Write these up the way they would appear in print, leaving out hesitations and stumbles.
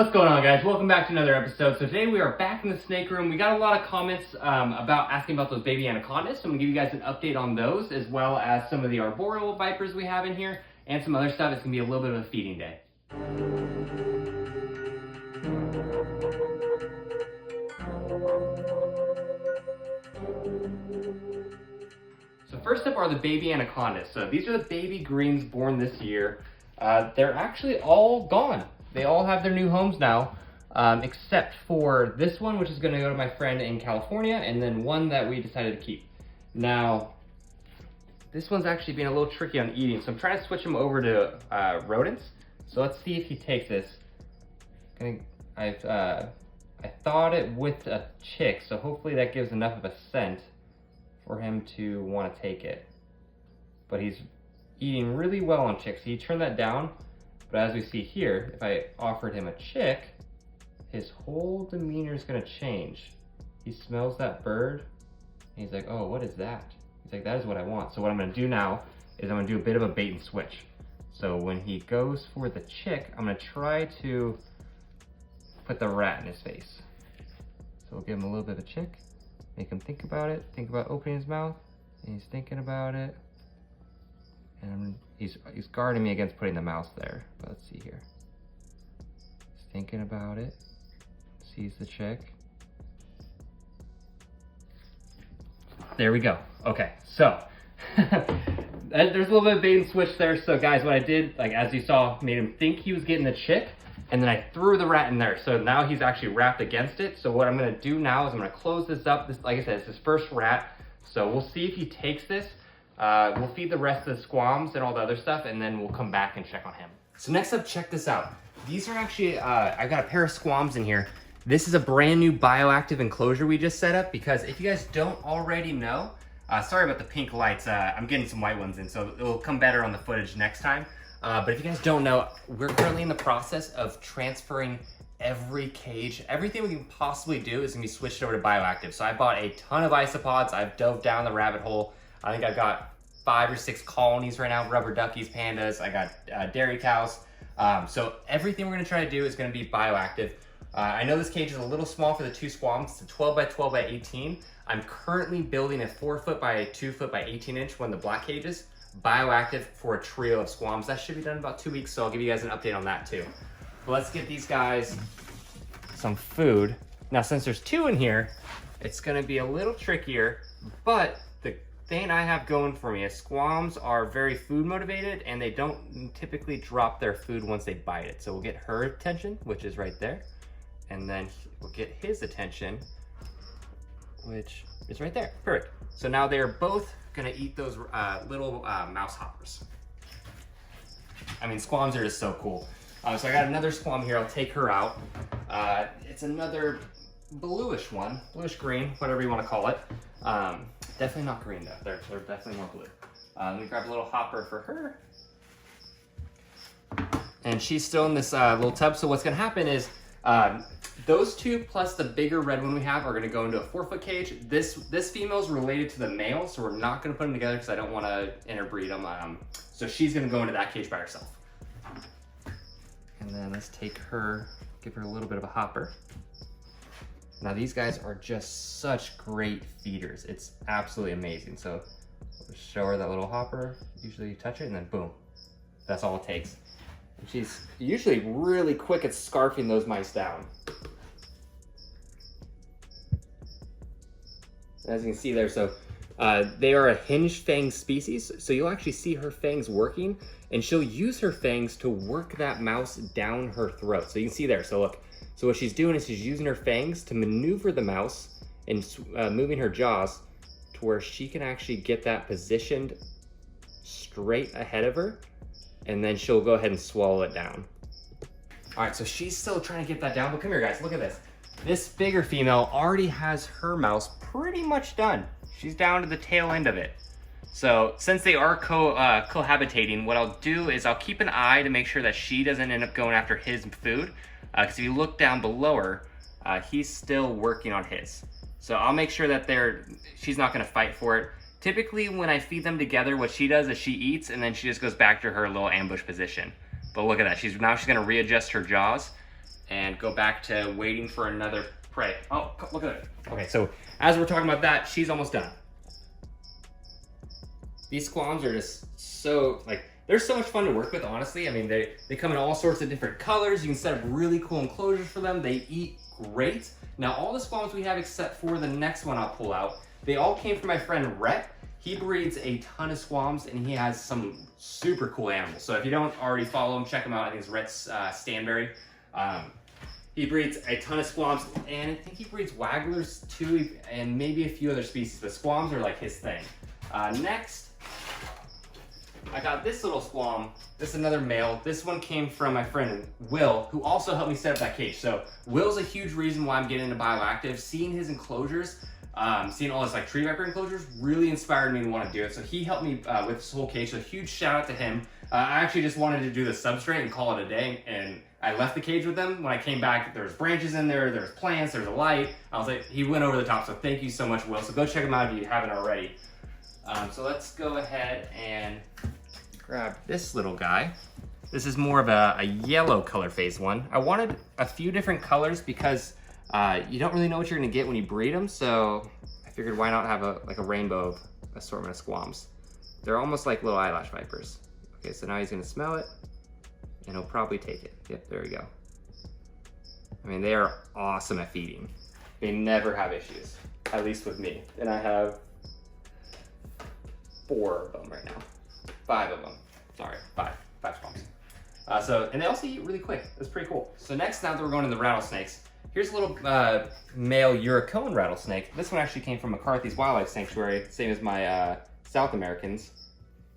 What's going on, guys? Welcome back to another episode. So today we are back in the snake room. We got a lot of comments about asking about those baby anacondas, so I'm gonna give you guys an update on those, as well as some of the arboreal vipers we have in here, and some other stuff. It's gonna be a little bit of a feeding day. So first up are the baby anacondas. So these are the baby greens born this year. They're actually all gone. They all have their new homes now, except for this one, which is going to go to my friend in California, and then one that we decided to keep. Now, this one's actually being a little tricky on eating, so I'm trying to switch him over to rodents. So let's see if he takes this. I thawed it with a chick, so hopefully that gives enough of a scent for him to want to take it. But he's eating really well on chicks. He turned that down. But as we see here, if I offered him a chick, his whole demeanor is gonna change. He smells that bird, and he's like, oh, what is that? He's like, that is what I want. So what I'm gonna do now is I'm gonna do a bit of a bait and switch. So when he goes for the chick, I'm gonna try to put the rat in his face. So we'll give him a little bit of a chick, make him think about it, think about opening his mouth, and he's thinking about it. And he's guarding me against putting the mouse there. But let's see here. He's thinking about it. Sees the chick. There we go. Okay, so there's a little bit of bait and switch there. So guys, what I did, like as you saw, made him think he was getting the chick, and then I threw the rat in there. So now he's actually wrapped against it. So what I'm gonna do now is I'm gonna close this up. This, like I said, it's his first rat. So we'll see if he takes this. We'll feed the rest of the squams and all the other stuff, and then we'll come back and check on him. So next up, check this out. These are actually, I've got a pair of squams in here. This is a brand new bioactive enclosure we just set up, because if you guys don't already know, sorry about the pink lights, I'm getting some white ones in, so it'll come better on the footage next time. But if you guys don't know, we're currently in the process of transferring every cage. Everything we can possibly do is gonna be switched over to bioactive. So I bought a ton of isopods. I've dove down the rabbit hole. I think I've got 5 or 6 colonies right now, rubber duckies, pandas. I got dairy cows. So everything we're gonna try to do is gonna be bioactive. I know this cage is a little small for the 2 squams. It's a 12 by 12 by 18. I'm currently building a 4 foot by 2 foot by 18 inch, one of the black cages, bioactive for a trio of squams. That should be done in about 2 weeks, so I'll give you guys an update on that too. But let's get these guys some food. Now, since there's 2 in here, it's gonna be a little trickier, but the thing I have going for me is squams are very food motivated, and they don't typically drop their food once they bite it. So we'll get her attention, which is right there, and then we'll get his attention, which is right there. Perfect. So now they're both gonna eat those little mouse hoppers. I mean, squams are just so cool. So I got another squam here. I'll take her out. It's another bluish one, bluish green, whatever you want to call it. Definitely not green though. They're definitely more blue. Let me grab a little hopper for her. And she's still in this little tub. So what's gonna happen is those 2 plus the bigger red one we have are gonna go into a 4 foot cage. This female is related to the male, so we're not gonna put them together because I don't want to interbreed them. So she's gonna go into that cage by herself. And then let's take her, give her a little bit of a hopper. Now these guys are just such great feeders. It's absolutely amazing. So we'll show her that little hopper. Usually you touch it and then boom. That's all it takes. And she's usually really quick at scarfing those mice down. As you can see there, so they are a hinged fang species. So you'll actually see her fangs working, and she'll use her fangs to work that mouse down her throat. So you can see there, so look. So what she's doing is she's using her fangs to maneuver the mouse and moving her jaws to where she can actually get that positioned straight ahead of her, and then she'll go ahead and swallow it down. All right, so she's still trying to get that down, but come here guys, look at this. This bigger female already has her mouse pretty much done. She's down to the tail end of it. So since they are cohabitating, what I'll do is I'll keep an eye to make sure that she doesn't end up going after his food. Because if you look down below her, he's still working on his. So I'll make sure that she's not gonna fight for it. Typically when I feed them together, what she does is she eats and then she just goes back to her little ambush position. But look at that, now she's gonna readjust her jaws and go back to waiting for another prey. Oh, look at it. Okay, so as we're talking about that, she's almost done. These squams are just so, like, they're so much fun to work with, honestly. I mean, they come in all sorts of different colors. You can set up really cool enclosures for them. They eat great. Now, all the squams we have except for the next one I'll pull out, they all came from my friend Rhett. He breeds a ton of squams and he has some super cool animals. So if you don't already follow him, check him out. I think it's Rhett Stanberry. He breeds a ton of squams, and I think he breeds wagglers too, and maybe a few other species, but squams are like his thing. Next, I got this little squam. This is another male. This one came from my friend Will, who also helped me set up that cage. So Will's a huge reason why I'm getting into bioactive. Seeing his enclosures, seeing all his like tree viper enclosures really inspired me to want to do it. So he helped me with this whole cage. So a huge shout out to him. I actually just wanted to do the substrate and call it a day, and I left the cage with them. When I came back, there was branches in there, there's plants, there's a light. I was like, he went over the top. So thank you so much, Will. So go check him out if you haven't already. So let's go ahead and grab this little guy. This is more of a yellow color phase one. I wanted a few different colors because you don't really know what you're gonna get when you breed them. So I figured why not have a rainbow assortment of squams. They're almost like little eyelash vipers. Okay, so now he's gonna smell it and he'll probably take it. Yep, there we go. I mean, they are awesome at feeding. They never have issues, at least with me. And I have 4 of them right now. 5 of them. Sorry, 5 squams. And they also eat really quick. That's pretty cool. So next, now that we're going to the rattlesnakes, here's a little male Eurocoan rattlesnake. This one actually came from McCarthy's Wildlife Sanctuary, same as my South Americans.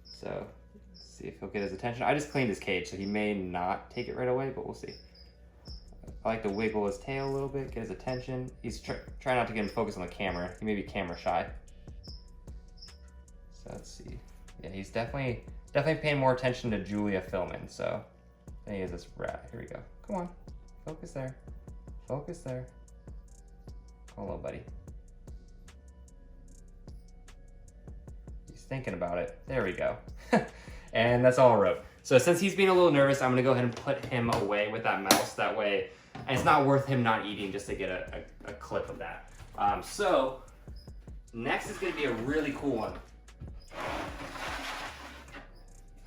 So let's see if he'll get his attention. I just cleaned his cage, so he may not take it right away, but we'll see. I like to wiggle his tail a little bit, get his attention. He's trying not to get him focused on the camera. He may be camera shy. So let's see. Yeah, he's definitely paying more attention to Julia filming, so there he is, this rat. Here we go. Come on, focus there. Focus there. Come on, little buddy. He's thinking about it. There we go. And that's all I wrote. So since he's being a little nervous, I'm gonna go ahead and put him away with that mouse. That way, and it's not worth him not eating just to get a clip of that. So next is gonna be a really cool one.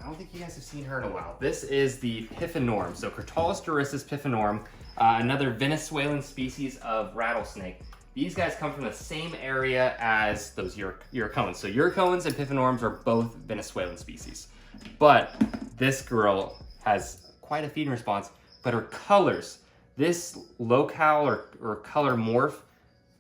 I don't think you guys have seen her in a while. This is the Piffinorm. So Crotalus dorissus piffinorm, another Venezuelan species of rattlesnake. These guys come from the same area as those Eurocoans. So Eurocoans and Piffinorms are both Venezuelan species. But this girl has quite a feeding response, but her colors, this locale or color morph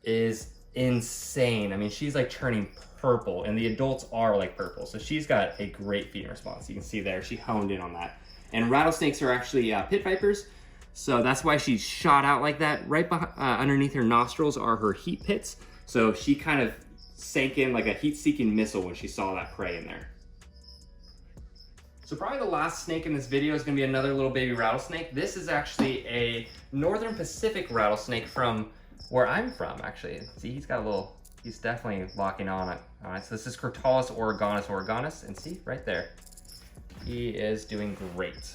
is insane. I mean, she's like turning purple, and the adults are like purple. So she's got a great feeding response. You can see there, she honed in on that. And rattlesnakes are actually pit vipers, so that's why she's shot out like that. Right behind, underneath her nostrils are her heat pits. So she kind of sank in like a heat-seeking missile when she saw that prey in there. So probably the last snake in this video is gonna be another little baby rattlesnake. This is actually a Northern Pacific rattlesnake from where I'm from, actually. See, he's got a little, he's definitely locking on it. All right, so this is Crotalus oregonus, and see, right there. He is doing great.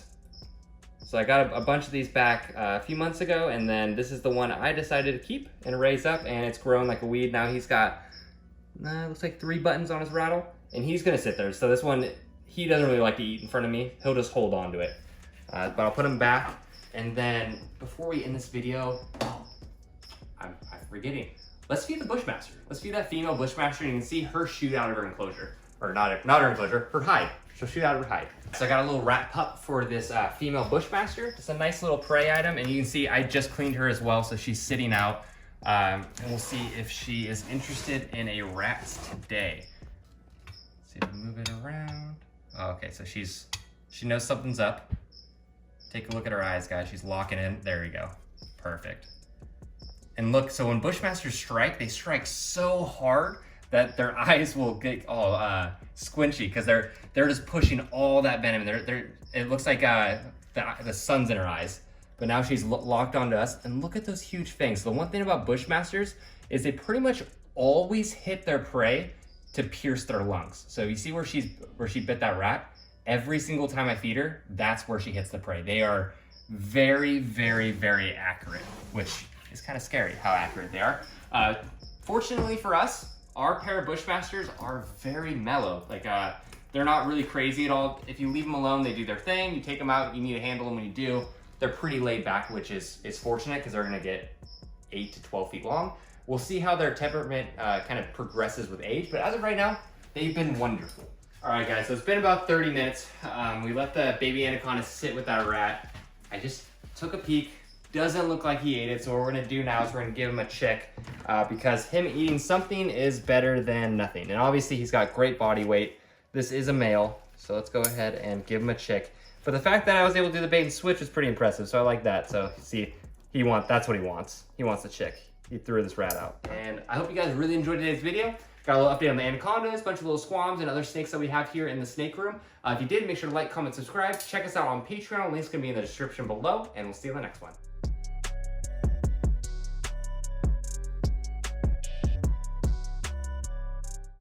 So I got a bunch of these back a few months ago, and then this is the one I decided to keep and raise up, and it's grown like a weed. Now he's got, looks like 3 buttons on his rattle, and he's gonna sit there. So this one, he doesn't really like to eat in front of me. He'll just hold on to it. But I'll put him back, and then before we end this video, I'm forgetting. Let's feed the Bushmaster. Let's feed that female Bushmaster, and you can see her shoot out of her enclosure. Or not her enclosure, her hide. She'll shoot out of her hide. So I got a little rat pup for this female Bushmaster. Just a nice little prey item, and you can see I just cleaned her as well, so she's sitting out. And we'll see if she is interested in a rat today. Let's see if we move it around. Oh, okay, so she knows something's up. Take a look at her eyes, guys. She's locking in. There you go. Perfect. And look, so when Bushmasters strike, they strike so hard that their eyes will get all squinchy because they're just pushing all that venom. It looks like the sun's in her eyes. But now she's locked onto us, and look at those huge fangs. The one thing about Bushmasters is they pretty much always hit their prey to pierce their lungs. So you see where she bit that rat? Every single time I feed her, that's where she hits the prey. They are very, very, very accurate, which is kind of scary how accurate they are. Fortunately for us, our pair of Bushmasters are very mellow. Like, they're not really crazy at all. If you leave them alone, they do their thing. You take them out, you need to handle them when you do. They're pretty laid back, which is fortunate because they're gonna get 8 to 12 feet long. We'll see how their temperament kind of progresses with age, but as of right now, they've been wonderful. All right, guys, so it's been about 30 minutes. We let the baby anaconda sit with that rat. I just took a peek. Doesn't look like he ate it, so what we're gonna do now is we're gonna give him a chick because him eating something is better than nothing. And obviously he's got great body weight. This is a male, so let's go ahead and give him a chick. But the fact that I was able to do the bait and switch is pretty impressive, so I like that. So see, that's what he wants. He wants the chick. He threw this rat out. And I hope you guys really enjoyed today's video. Got a little update on the anacondas, a bunch of little squams, and other snakes that we have here in the snake room. If you did, make sure to like, comment, subscribe. Check us out on Patreon. Link's gonna be in the description below, and we'll see you in the next one.